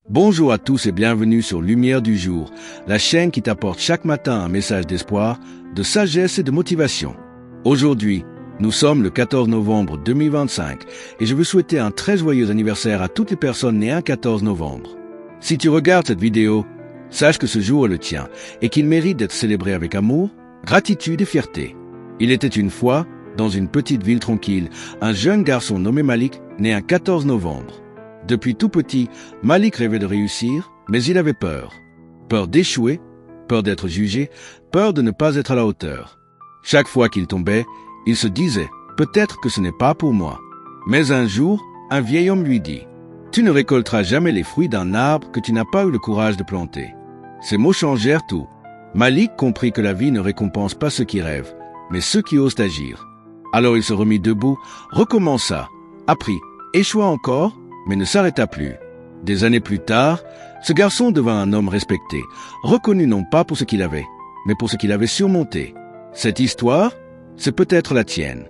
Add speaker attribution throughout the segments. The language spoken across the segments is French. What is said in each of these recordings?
Speaker 1: Bonjour à tous et bienvenue sur Lumière du Jour, la chaîne qui t'apporte chaque matin un message d'espoir, de sagesse et de motivation. Aujourd'hui, nous sommes le 14 novembre 2025 et je veux souhaiter un très joyeux anniversaire à toutes les personnes nées un 14 novembre. Si tu regardes cette vidéo, sache que ce jour est le tien et qu'il mérite d'être célébré avec amour, gratitude et fierté. Il était une fois, dans une petite ville tranquille, un jeune garçon nommé Malik, né un 14 novembre. Depuis tout petit, Malik rêvait de réussir, mais il avait peur. Peur d'échouer, peur d'être jugé, peur de ne pas être à la hauteur. Chaque fois qu'il tombait, il se disait « Peut-être que ce n'est pas pour moi ». Mais un jour, un vieil homme lui dit « Tu ne récolteras jamais les fruits d'un arbre que tu n'as pas eu le courage de planter ». Ces mots changèrent tout. Malik comprit que la vie ne récompense pas ceux qui rêvent, mais ceux qui osent agir. Alors il se remit debout, recommença, apprit, échoua encore, mais ne s'arrêta plus. Des années plus tard, ce garçon devint un homme respecté, reconnu non pas pour ce qu'il avait, mais pour ce qu'il avait surmonté. Cette histoire, c'est peut-être la tienne.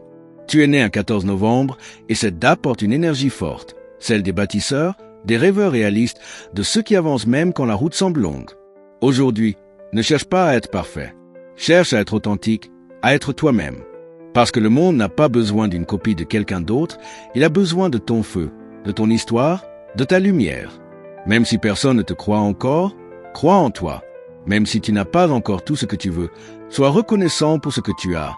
Speaker 1: Tu es né un 14 novembre et cette date porte une énergie forte, celle des bâtisseurs, des rêveurs réalistes, de ceux qui avancent même quand la route semble longue. Aujourd'hui, ne cherche pas à être parfait. Cherche à être authentique, à être toi-même. Parce que le monde n'a pas besoin d'une copie de quelqu'un d'autre, il a besoin de ton feu, de ton histoire, de ta lumière. Même si personne ne te croit encore, crois en toi. Même si tu n'as pas encore tout ce que tu veux, sois reconnaissant pour ce que tu as.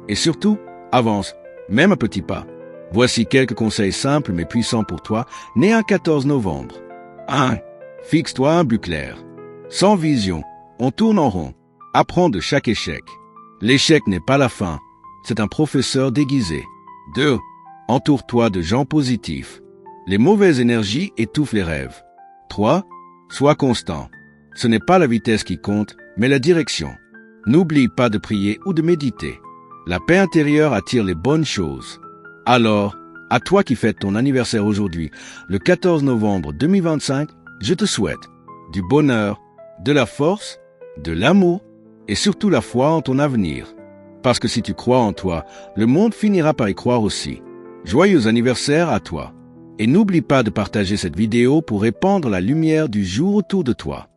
Speaker 1: Et surtout, avance, même à petits pas. Voici quelques conseils simples mais puissants pour toi, né un 14 novembre. 1. Fixe-toi un but clair. Sans vision, on tourne en rond. Apprends de chaque échec. L'échec n'est pas la fin, c'est un professeur déguisé. 2. Entoure-toi de gens positifs. Les mauvaises énergies étouffent les rêves. 3. Sois constant. Ce n'est pas la vitesse qui compte, mais la direction. N'oublie pas de prier ou de méditer. La paix intérieure attire les bonnes choses. Alors, à toi qui fêtes ton anniversaire aujourd'hui, le 14 novembre 2025, je te souhaite du bonheur, de la force, de l'amour et surtout la foi en ton avenir. Parce que si tu crois en toi, le monde finira par y croire aussi. Joyeux anniversaire à toi. Et n'oublie pas de partager cette vidéo pour répandre la lumière du jour autour de toi.